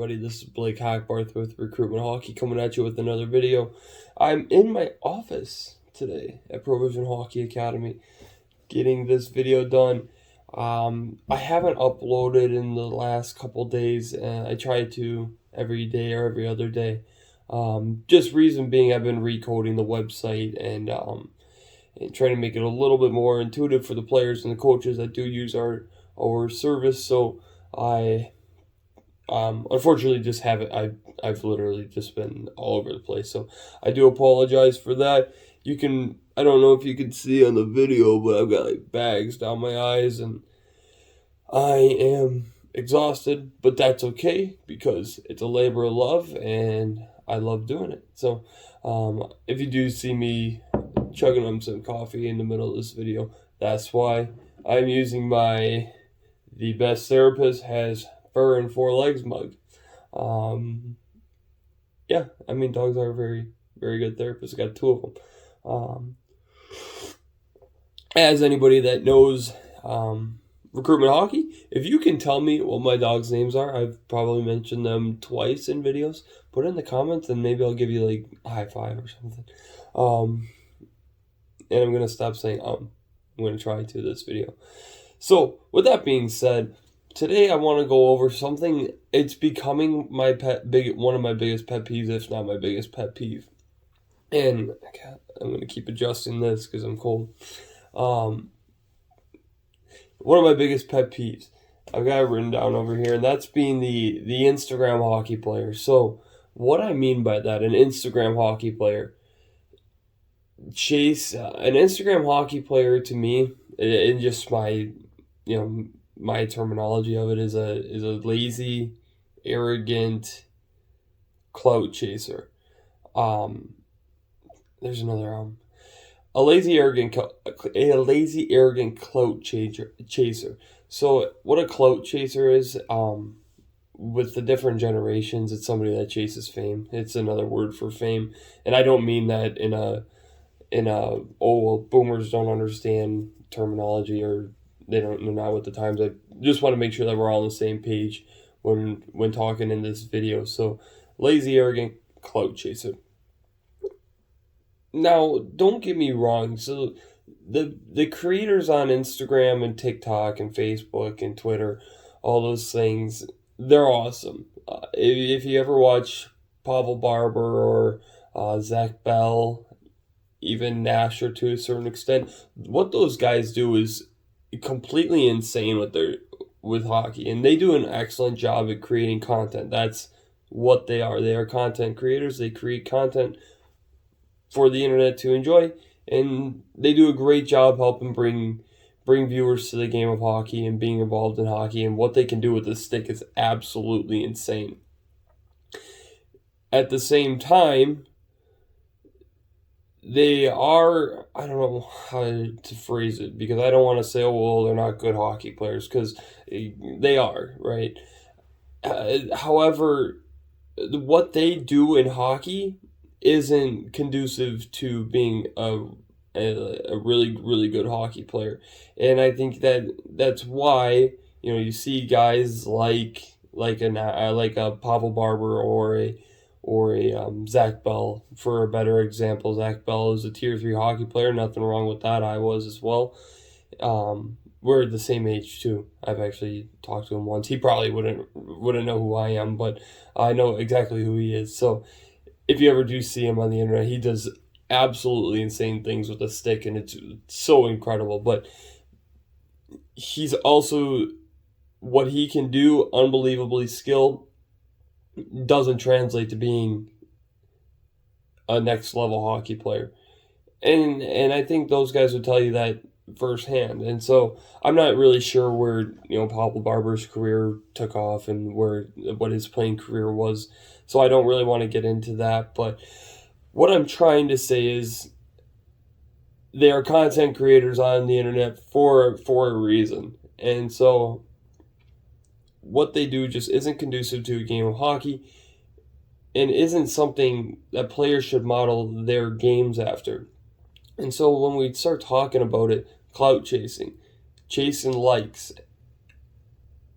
everybody, this is Blake Hackbarth with Recruitment Hockey coming at you with another video. I'm in my office today at Provision Hockey Academy getting this video done. I haven't uploaded in the last couple days. I try to every day or every other day. Just reason being I've been recoding the website and trying to make it a little bit more intuitive for the players and the coaches that do use our service. So I unfortunately just I've literally just been all over the place. So I do apologize for that. I don't know if you can see on the video, but I've got like bags down my eyes and I am exhausted, but that's okay because it's a labor of love and I love doing it. So if you do see me chugging on some coffee in the middle of this video, that's why. I'm using The Best Therapist Has Fur and Four Legs mug. Yeah, I mean, dogs are very, very good therapists. I got two of them. As anybody that knows recruitment hockey, if you can tell me what my dog's names are, I've probably mentioned them twice in videos. Put it in the comments and maybe I'll give you like a high five or something. And I'm going to stop saying I'm going to try to this video. So, with that being said, today I want to go over something. It's becoming one of my biggest pet peeves, if not my biggest pet peeve. And I'm going to keep adjusting this because I'm cold. One of my biggest pet peeves, I've got it written down over here, and that's being the Instagram hockey player. So, what I mean by that, an Instagram hockey player, an Instagram hockey player to me, in just my terminology of it is a lazy, arrogant clout chaser. There's another a lazy, arrogant clout chaser. So what a clout chaser is, with the different generations, it's somebody that chases fame. It's another word for fame, and I don't mean that in a boomers don't understand terminology or they're not with the times. I just want to make sure that we're all on the same page when talking in this video. So, lazy, arrogant clout chaser. Now, don't get me wrong. So, the creators on Instagram and TikTok and Facebook and Twitter, all those things, they're awesome. If you ever watch Pavel Barber or Zach Bell, even Nasher to a certain extent, what those guys do is completely insane with hockey, and they do an excellent job at creating content. That's what they are. They are content creators. They create content for the internet to enjoy, and they do a great job helping bring viewers to the game of hockey and being involved in hockey, and what they can do with the stick is absolutely insane. At the same time, they are, I don't know how to phrase it, because I don't want to say, oh, well, they're not good hockey players, because they are, right? However, what they do in hockey isn't conducive to being a really, really good hockey player. And I think that's why, you see guys like a Pavel Barber or a Zach Bell, for a better example. Zach Bell is a Tier 3 hockey player. Nothing wrong with that. I was as well. We're the same age too. I've actually talked to him once. He probably wouldn't know who I am, but I know exactly who he is. So if you ever do see him on the internet, he does absolutely insane things with a stick, and it's so incredible. But he's also, what he can do, unbelievably skilled, doesn't translate to being a next level hockey player. And I think those guys would tell you that firsthand. And so I'm not really sure where, Pavel Barber's career took off and what his playing career was. So I don't really want to get into that. But what I'm trying to say is they are content creators on the internet for a reason. And so what they do just isn't conducive to a game of hockey and isn't something that players should model their games after. And so when we start talking about it, clout chasing likes,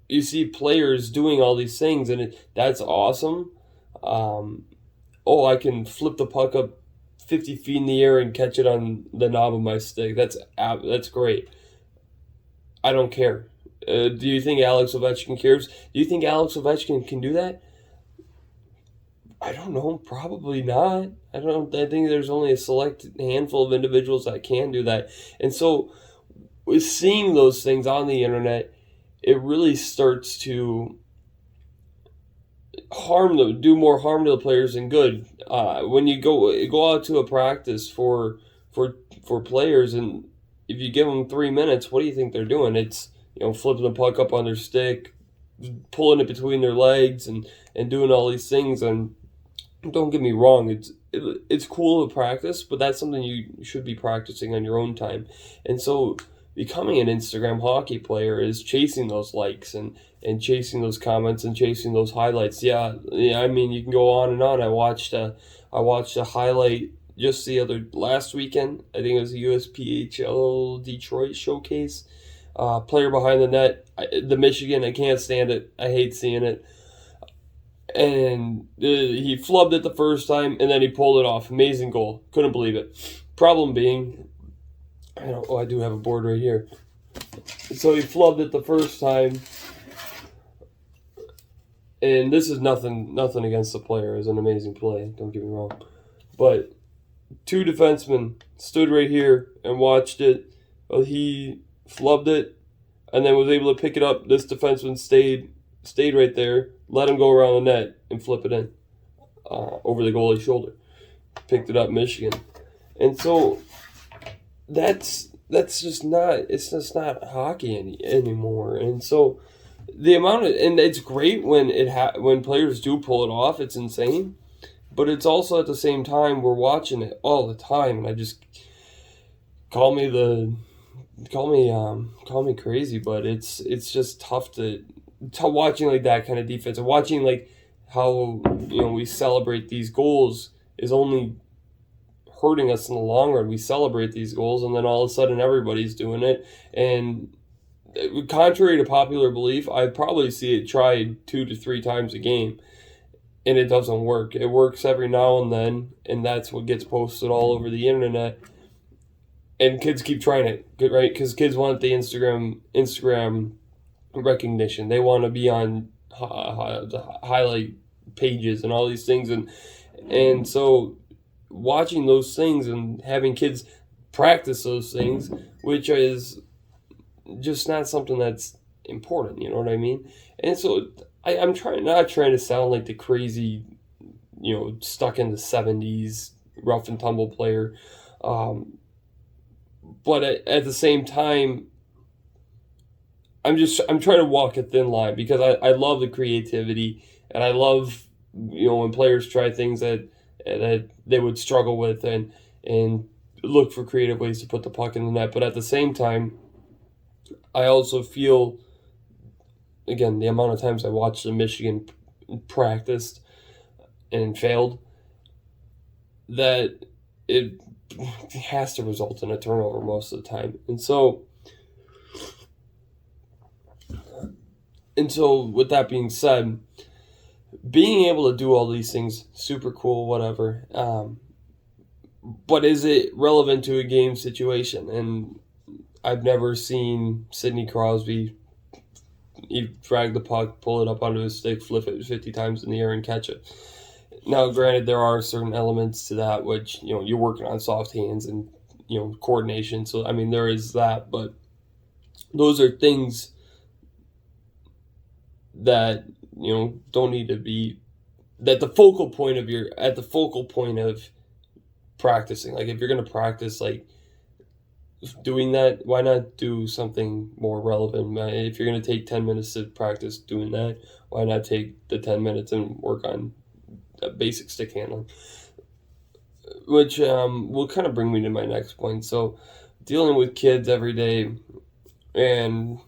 you see players doing all these things, and that's awesome. Oh, I can flip the puck up 50 feet in the air and catch it on the knob of my stick. That's great. I don't care. Do you think Alex Ovechkin cares? Do you think Alex Ovechkin can do that? I don't know. Probably not. I don't. I think there's only a select handful of individuals that can do that. And so, with seeing those things on the internet, it really starts to do more harm to the players than good. When you go out to a practice for players, and if you give them 3 minutes, what do you think they're doing? It's flipping the puck up on their stick, pulling it between their legs, and doing all these things. And don't get me wrong, it's cool to practice, but that's something you should be practicing on your own time. And so becoming an Instagram hockey player is chasing those likes and chasing those comments and chasing those highlights. Yeah, I mean, you can go on and on. I watched a highlight just last weekend. I think it was a USPHL Detroit showcase. Player behind the net, the Michigan. I can't stand it. I hate seeing it. And he flubbed it the first time, and then he pulled it off. Amazing goal. Couldn't believe it. Problem being, I do have a board right here. So he flubbed it the first time, and this is nothing against the player. It was an amazing play. Don't get me wrong, but two defensemen stood right here and watched it. Well, he flubbed it, and then was able to pick it up. This defenseman stayed right there, let him go around the net and flip it in over the goalie's shoulder. Picked it up, Michigan. And so that's just not hockey anymore. And so the amount of, and it's great when players do pull it off. It's insane, but it's also at the same time we're watching it all the time, and I just call me crazy, but it's just tough to watching like that kind of defense, and watching like how we celebrate these goals is only hurting us in the long run. We celebrate these goals, and then all of a sudden everybody's doing it. And contrary to popular belief, I probably see it tried 2 to 3 times a game, and it doesn't work. It works every now and then, and that's what gets posted all over the internet. And kids keep trying it, right? Because kids want the Instagram recognition. They want to be on highlight pages and all these things, and so watching those things and having kids practice those things, which is just not something that's important, you know what I mean? And so I'm not trying to sound like the crazy, stuck in the 70s rough and tumble player, but at the same time, I'm trying to walk a thin line, because I love the creativity, and I love when players try things that they would struggle with, and look for creative ways to put the puck in the net. But at the same time, I also feel, again, the amount of times I watched the Michigan practiced and failed, that it has to result in a turnover most of the time. And so with that being said, being able to do all these things, super cool, whatever. But is it relevant to a game situation? And I've never seen Sidney Crosby drag the puck, pull it up onto his stick, flip it 50 times in the air, and catch it. Now, granted, there are certain elements to that, which, you're working on soft hands and, coordination. So, I mean, there is that, but those are things that don't need to be at the focal point of practicing. Like, if you're going to practice like doing that, why not do something more relevant? If you're going to take 10 minutes to practice doing that, why not take the 10 minutes and work on basic stick handling? Which will kind of bring me to my next point. So, dealing with kids every day and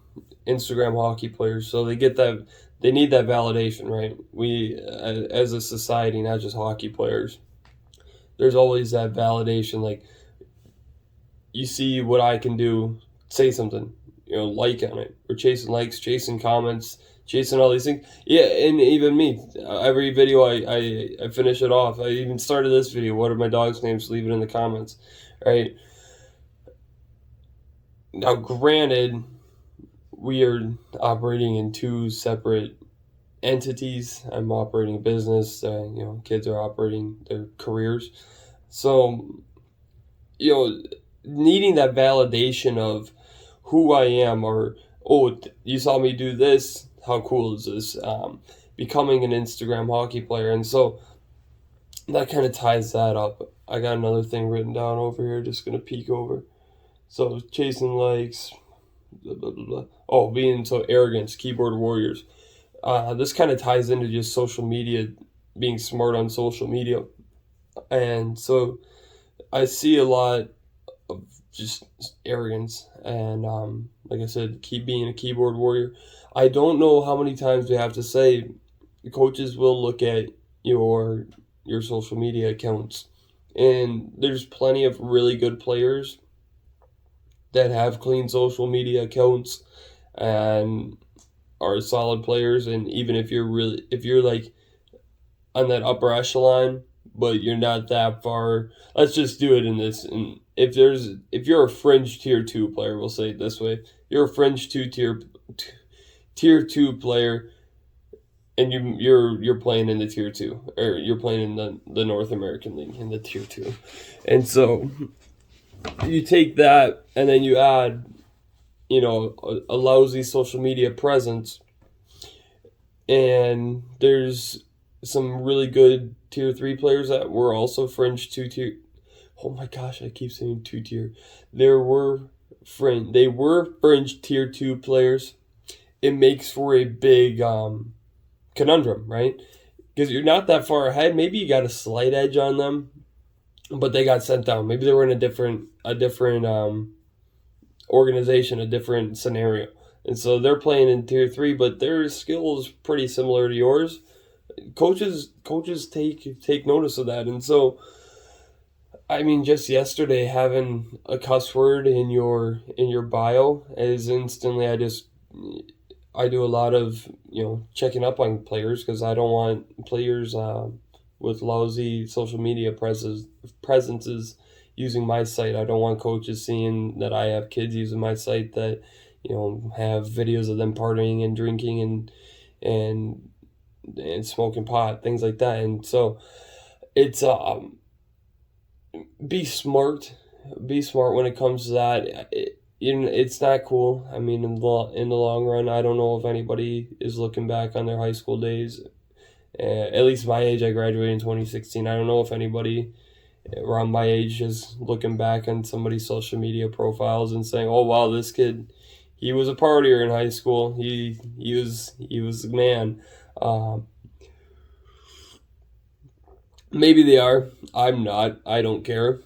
Instagram hockey players, so they need that validation, right? We, as a society, not just hockey players, there's always that validation. Like, you see what I can do, say something. like on it. We're chasing likes, chasing comments, chasing all these things. Yeah, and even me, every video I finish it off. I even started this video. What are my dogs' names? Leave it in the comments, right? Now, granted, we are operating in two separate entities. I'm operating a business. Kids are operating their careers. So, needing that validation of who I am, or, oh, you saw me do this, how cool is this? Becoming an Instagram hockey player. And so that kind of ties that up. I got another thing written down over here, just going to peek over. So chasing likes, blah, blah, blah, blah. Oh, being so arrogance, keyboard warriors. This kind of ties into just social media, being smart on social media. And so I see a lot of just arrogance, and like I said, keep being a keyboard warrior. I don't know how many times we have to say coaches will look at your social media accounts, and there's plenty of really good players that have clean social media accounts and are solid players. And even if you're like on that upper echelon, but you're not that far. Let's just do it in this. And if you're a fringe tier 2 player, we'll say it this way: you're a fringe tier 2 player, and you're playing in the tier 2, or you're playing in the North American League in the tier 2, and so you take that and then you add, a lousy social media presence, and there's some really good tier 3 players that were also fringe 2 tier. Oh my gosh, I keep saying 2 tier. They were fringe tier 2 players. It makes for a big conundrum, right? Because you're not that far ahead. Maybe you got a slight edge on them, but they got sent down. Maybe they were in a different organization, a different scenario, and so they're playing in tier 3, but their skill is pretty similar to yours. Coaches take notice of that. And so, I mean, just yesterday, having a cuss word in your bio is instantly, I do a lot of checking up on players, because I don't want players with lousy social media presences using my site. I don't want coaches seeing that I have kids using my site that have videos of them partying and drinking and smoking pot, things like that. And so it's be smart when it comes to that. It's not cool. I mean, in the long run, I don't know if anybody is looking back on their high school days. At least my age, I graduated in 2016. I don't know if anybody around my age is looking back on somebody's social media profiles and saying, "Oh wow, this kid, he was a partier in high school. He was a man." Maybe they are. I'm not. I don't care.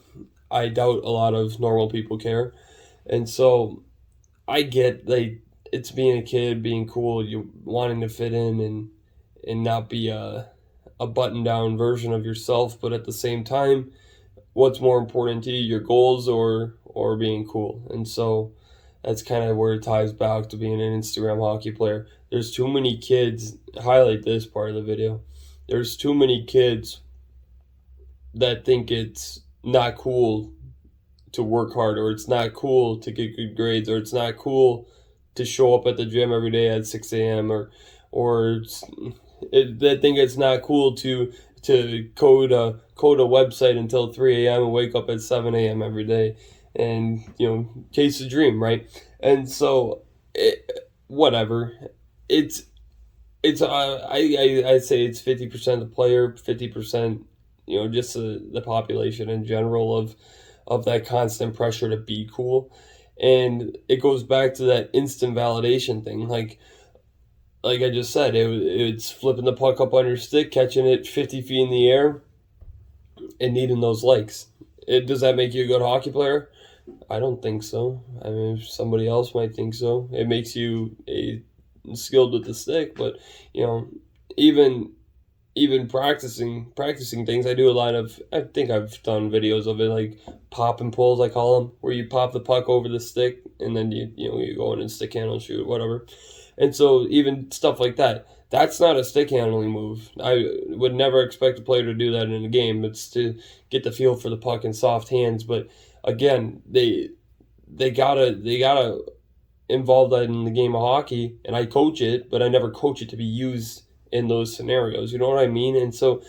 I doubt a lot of normal people care. And so I get, like, it's being a kid, being cool, you wanting to fit in and not be a button down version of yourself, but at the same time, what's more important to you, your goals or being cool? And so that's kind of where it ties back to being an Instagram hockey player. There's too many kids, highlight this part of the video, there's too many kids that think it's not cool to work hard, or it's not cool to get good grades, or it's not cool to show up at the gym every day at 6 a.m. or they think it's not cool to code a website until 3 a.m. and wake up at 7 a.m. every day and chase a dream, right? And so whatever, it's I say it's 50% the player, 50% just the population in general of that constant pressure to be cool. And it goes back to that instant validation thing. Like I just said, it's flipping the puck up on your stick, catching it 50 feet in the air, and needing those likes. Does that make you a good hockey player? I don't think so. I mean, somebody else might think so. It makes you skilled with the stick, but even even practicing things. I do a lot of. I think I've done videos of it, like pop and pulls, I call them, where you pop the puck over the stick and then you go in and stick handle and shoot, whatever. And so even stuff like that, that's not a stick handling move. I would never expect a player to do that in a game. It's to get the feel for the puck in soft hands. But again, they gotta involve that in the game of hockey, and I coach it, but I never coach it to be used in those scenarios. You know what I mean? And so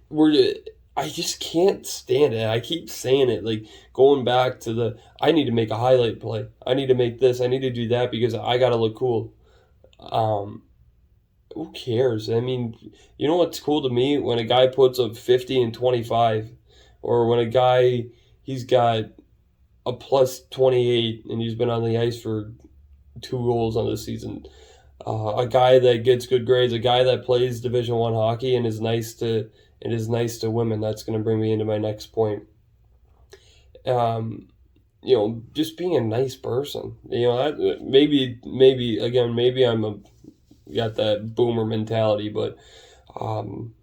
we're I just can't stand it. I keep saying it, like going back to the I need to make a highlight play. I need to make this. I need to do that because I gotta look cool. Um, who cares? I mean, you know what's cool to me when a guy puts up 50 and 25, or when a guy he's got a plus 28 and he's been on the ice for 2 goals on the season. A guy that gets good grades, a guy that plays Division 1 hockey and is nice to women. That's going to bring me into my next point. Um, just being a nice person. That maybe again, maybe got that boomer mentality, but um,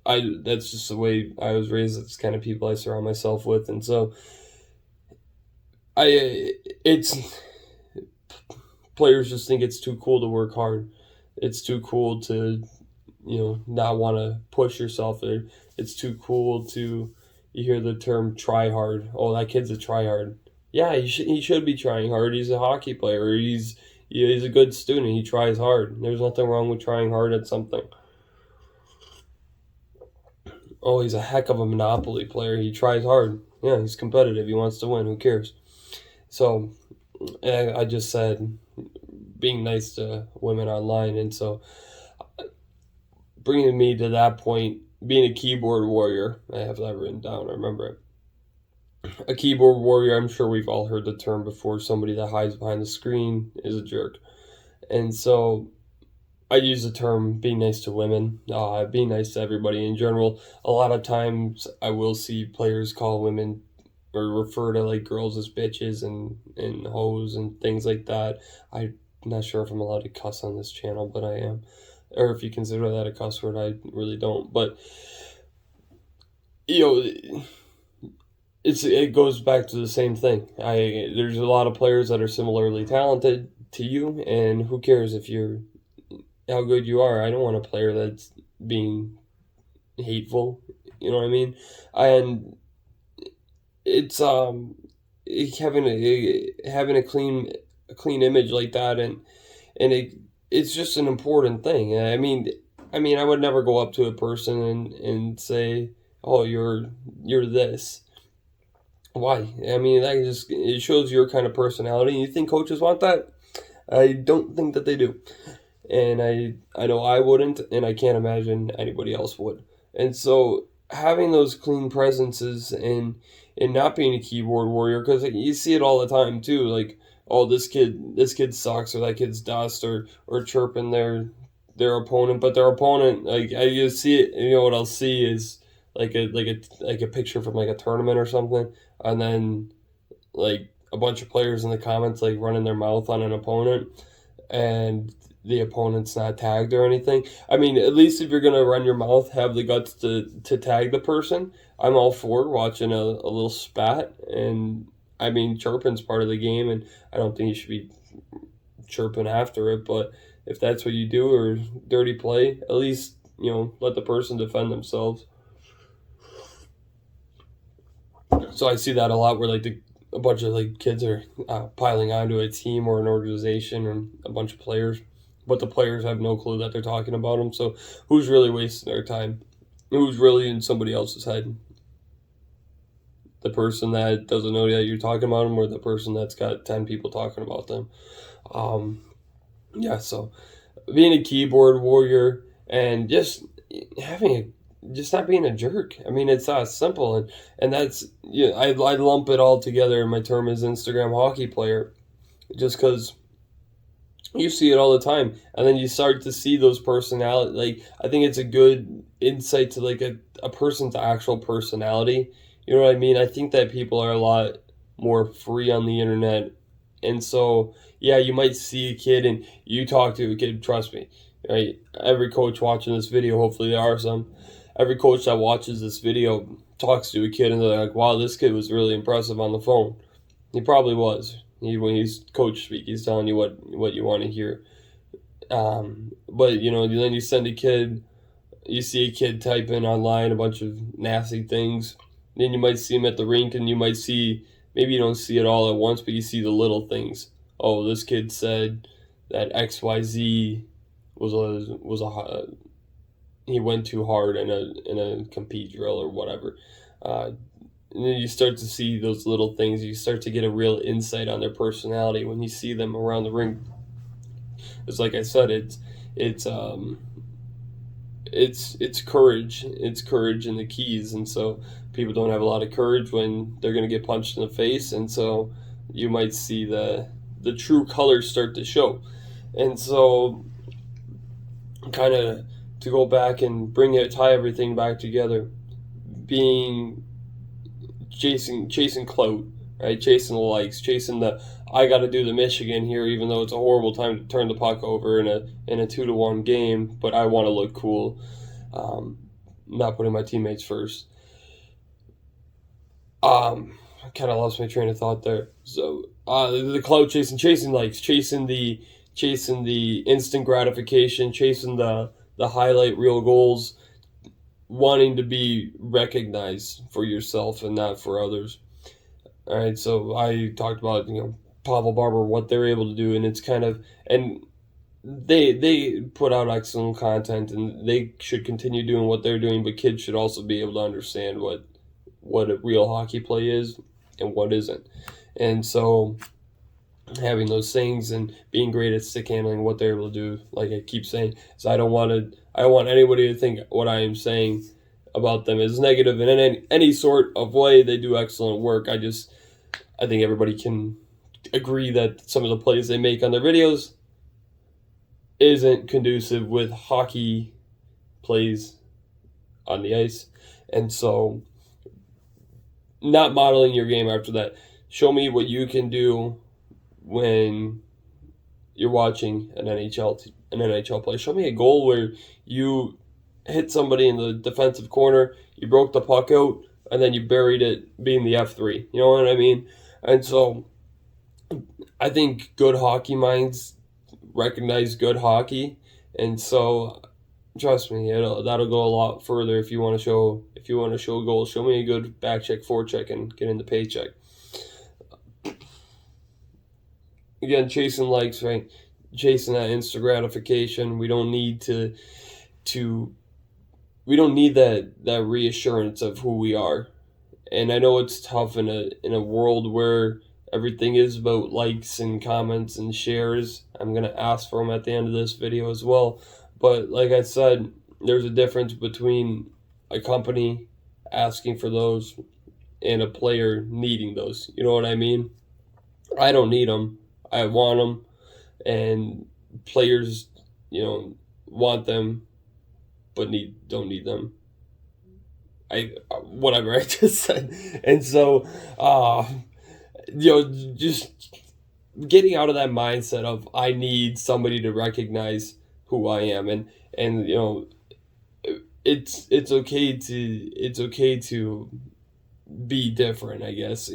I that's just the way I was raised. That's the kind of people I surround myself with, and so it's players just think it's too cool to work hard. It's too cool to not want to push yourself there. It's too cool to you hear the term try hard. Oh, that kid's a try hard. Yeah, he should be trying hard. He's a hockey player. He's a good student. He tries hard. There's nothing wrong with trying hard at something. Oh, he's a heck of a Monopoly player. He tries hard. Yeah, he's competitive. He wants to win. Who cares? So, I just said being nice to women online, and so bringing me to that point, being a keyboard warrior. I have that written down. I remember it. A keyboard warrior, I'm sure we've all heard the term before. Somebody that hides behind the screen is a jerk. And so I use the term being nice to women, being nice to everybody in general. A lot of times I will see players call women or refer to like girls as bitches and hoes and things like that. I'm not sure if I'm allowed to cuss on this channel, but I am. Or if you consider that a cuss word, I really don't. But, it goes back to the same thing. There's a lot of players that are similarly talented to you, and who cares how good you are? I don't want a player that's being hateful. You know what I mean? And it's having a clean image like that, it's just an important thing. I mean, I would never go up to a person and say, "Oh, you're this." Why? I mean, it shows your kind of personality. You think coaches want that? I don't think that they do, and I know I wouldn't, and I can't imagine anybody else would. And so having those clean presences and not being a keyboard warrior, because you see it all the time too, like, oh, this kid sucks, or that kid's dust, or chirping their opponent, but their opponent, like, I just see it. You know what I'll see is like a picture from like a tournament or something, and then like a bunch of players in the comments like running their mouth on an opponent, and the opponent's not tagged or anything. I mean, at least if you're gonna run your mouth, have the guts to tag the person. I'm all for watching a little spat, and I mean, chirping's part of the game, and I don't think you should be chirping after it. But if that's what you do, or dirty play, at least let the person defend themselves. So I see that a lot where like a bunch of like kids are piling onto a team or an organization or a bunch of players, but the players have no clue that they're talking about them. So who's really wasting their time? Who's really in somebody else's head? The person that doesn't know that you're talking about them, or the person that's got 10 people talking about them? Yeah, so being a keyboard warrior and just not being a jerk. I mean, it's that simple, and that's I lump it all together, and my term is Instagram hockey player, just because you see it all the time, and then you start to see those personality. Like, I think it's a good insight to like a person's actual personality. You know what I mean? I think that people are a lot more free on the internet, and so yeah, you might see a kid and you talk to a kid. Trust me, right? Every coach watching this video, hopefully there are some, every coach that watches this video talks to a kid and they're like, wow, this kid was really impressive on the phone. He probably was. When he's coach speak, he's telling you what you want to hear. But then you send a kid, you see a kid type in online a bunch of nasty things. Then you might see him at the rink, and you might see, maybe you don't see it all at once, but you see the little things. Oh, this kid said that XYZ was a he went too hard in a compete drill or whatever. And then you start to see those little things. You start to get a real insight on their personality when you see them around the ring. It's like I said, it's courage. It's courage in the keys, and so people don't have a lot of courage when they're going to get punched in the face, and so you might see the true colors start to show. And so, kind of to go back and tie everything back together, being chasing clout, right? Chasing the likes, chasing the I got to do the Michigan here, even though it's a horrible time to turn the puck over in a 2-1 game. But I want to look cool, not putting my teammates first. I kind of lost my train of thought there. So the clout chasing likes, chasing the instant gratification, chasing the highlight reel goals, wanting to be recognized for yourself and not for others. All right, so I talked about Pavel Barber, what they're able to do, and it's kind of, and they put out excellent content, and they should continue doing what they're doing, but kids should also be able to understand what a real hockey play is and what isn't. And so having those things and being great at stick handling, what they're able to do, like I keep saying, is I don't want anybody to think what I am saying about them is negative in any sort of way. They do excellent work. I think everybody can agree that some of the plays they make on their videos isn't conducive with hockey plays on the ice. And so not modeling your game after that. Show me what you can do when you're watching an NHL play. Show me a goal where you hit somebody in the defensive corner, you broke the puck out, and then you buried it being the F3. You know what I mean? And so I think good hockey minds recognize good hockey, and so trust me, that'll go a lot further if you want to show goals. Show me a good back check, forecheck, and get in the paycheck. Again, chasing likes, right? Chasing that instant gratification. We don't need we don't need that reassurance of who we are. And I know it's tough in a world where everything is about likes and comments and shares. I'm gonna ask for them at the end of this video as well. But like I said, there's a difference between a company asking for those and a player needing those. You know what I mean? I don't need them. I want them, and players, want them, but don't need them. Whatever I just said, and so, just getting out of that mindset of I need somebody to recognize who I am, and it's okay to be different, I guess.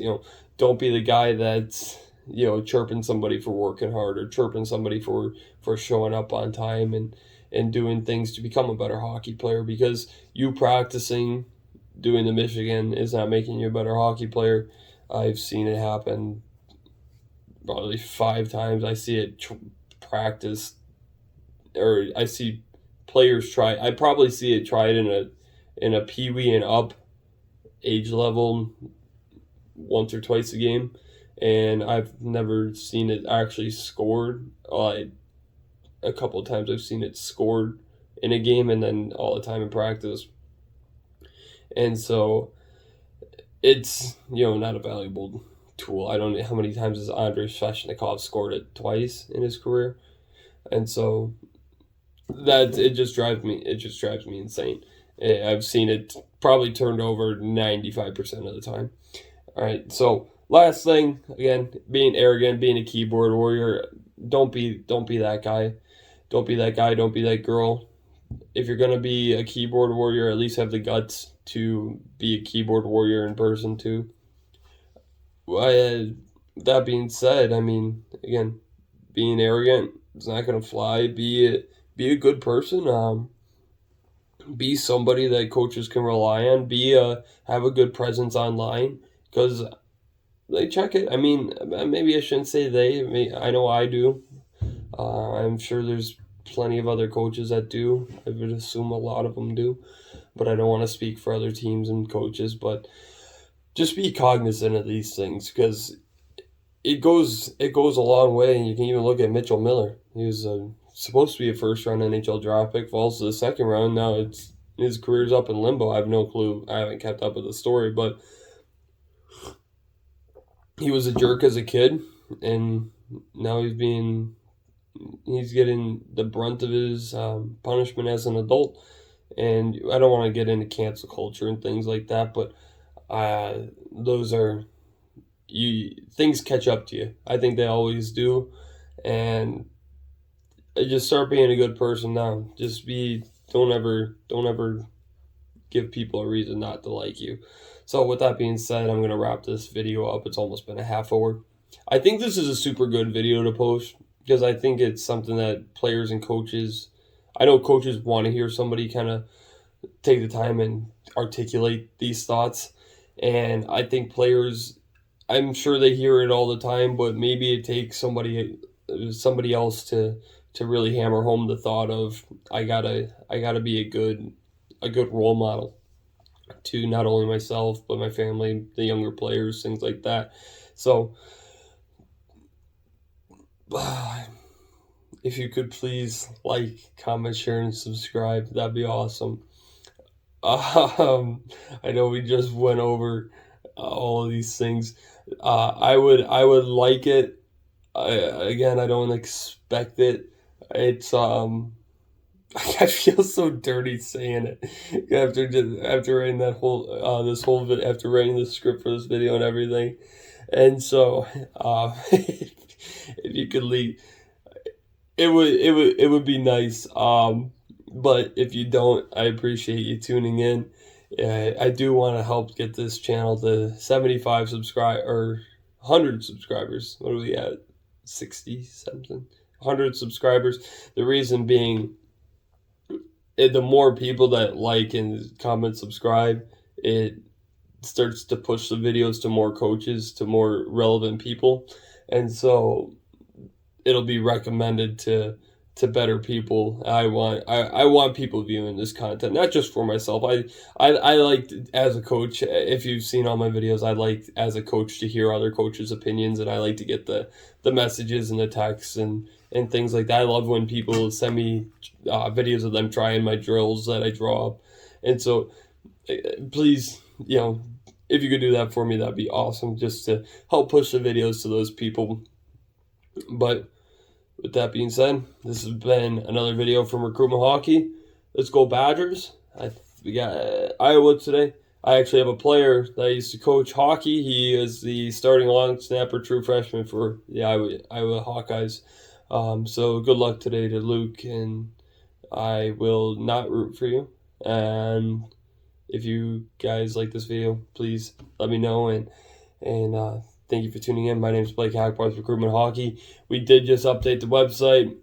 Don't be the guy that's chirping somebody for working hard, or chirping somebody for showing up on time and doing things to become a better hockey player, because you practicing doing the Michigan is not making you a better hockey player. I've seen it happen probably 5 times. I see it practice, or I see players try. I probably see it tried in a peewee and up age level once or twice a game, and I've never seen it actually scored. A couple of times I've seen it scored in a game, and then all the time in practice. And so it's not a valuable tool. I don't know how many times has Andrei Svechnikov scored it twice in his career, and so it just drives me insane. I've seen it probably turned over 95% of the time. All right, so last thing, again, being arrogant, being a keyboard warrior, don't be that guy. Don't be that guy. Don't be that girl. If you're going to be a keyboard warrior, at least have the guts to be a keyboard warrior in person too. That being said, I mean, again, being arrogant is not going to fly. Be a good person. Be somebody that coaches can rely on. Have a good presence online, because they check it. I mean, maybe I shouldn't say they. I know I do. I'm sure there's plenty of other coaches that do. I would assume a lot of them do, but I don't want to speak for other teams and coaches. But just be cognizant of these things, because it goes a long way. And you can even look at Mitchell Miller. He was supposed to be a first round NHL draft pick, falls to the second round. Now his career's up in limbo. I have no clue. I haven't kept up with the story, but he was a jerk as a kid, and now he's getting the brunt of his punishment as an adult. And I don't want to get into cancel culture and things like that, but those are things catch up to you. I think they always do, and just start being a good person now. Don't ever give people a reason not to like you. So with that being said, I'm going to wrap this video up. It's almost been a half hour. I think this is a super good video to post, because I think it's something that players and coaches, I know coaches want to hear somebody kind of take the time and articulate these thoughts. And I think players, I'm sure they hear it all the time, but maybe it takes somebody else to really hammer home the thought of I gotta be a good role model to not only myself but my family, the younger players, things like that. So if you could please like, comment, share, and subscribe, that'd be awesome. I know we just went over all of these things. I would like it. Again, I don't expect it. It's I feel so dirty saying it after writing that whole after writing the script for this video and everything. And so if you could leave, it would be nice. But if you don't, I appreciate you tuning in. I do want to help get this channel to 75 or 100 subscribers. What are we at? 60 something? 100 subscribers. The reason being, the more people that like and comment, subscribe, it starts to push the videos to more coaches, to more relevant people. And so it'll be recommended to better people. I want people viewing this content, not just for myself. I like, as a coach, if you've seen all my videos, I like as a coach to hear other coaches' opinions, and I like to get the messages and the texts and things like that. I love when people send me videos of them trying my drills that I draw up. And so please, if you could do that for me, that'd be awesome, just to help push the videos to those people. But with that being said, this has been another video from Recruitment Hockey. Let's go Badgers. We got Iowa today. I actually have a player that I used to coach hockey. He is the starting long snapper, true freshman for the Iowa Hawkeyes. So good luck today to Luke, and I will not root for you. And if you guys like this video, please let me know, and thank you for tuning in. My name is blakehackbarth, Recruitment Hockey. We did just update the website,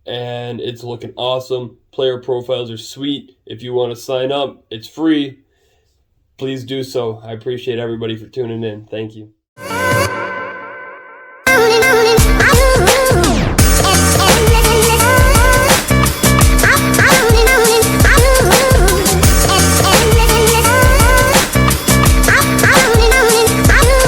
and it's looking awesome. Player profiles are sweet. If you want to sign up, it's free. Please do so. I appreciate everybody for tuning in. Thank you.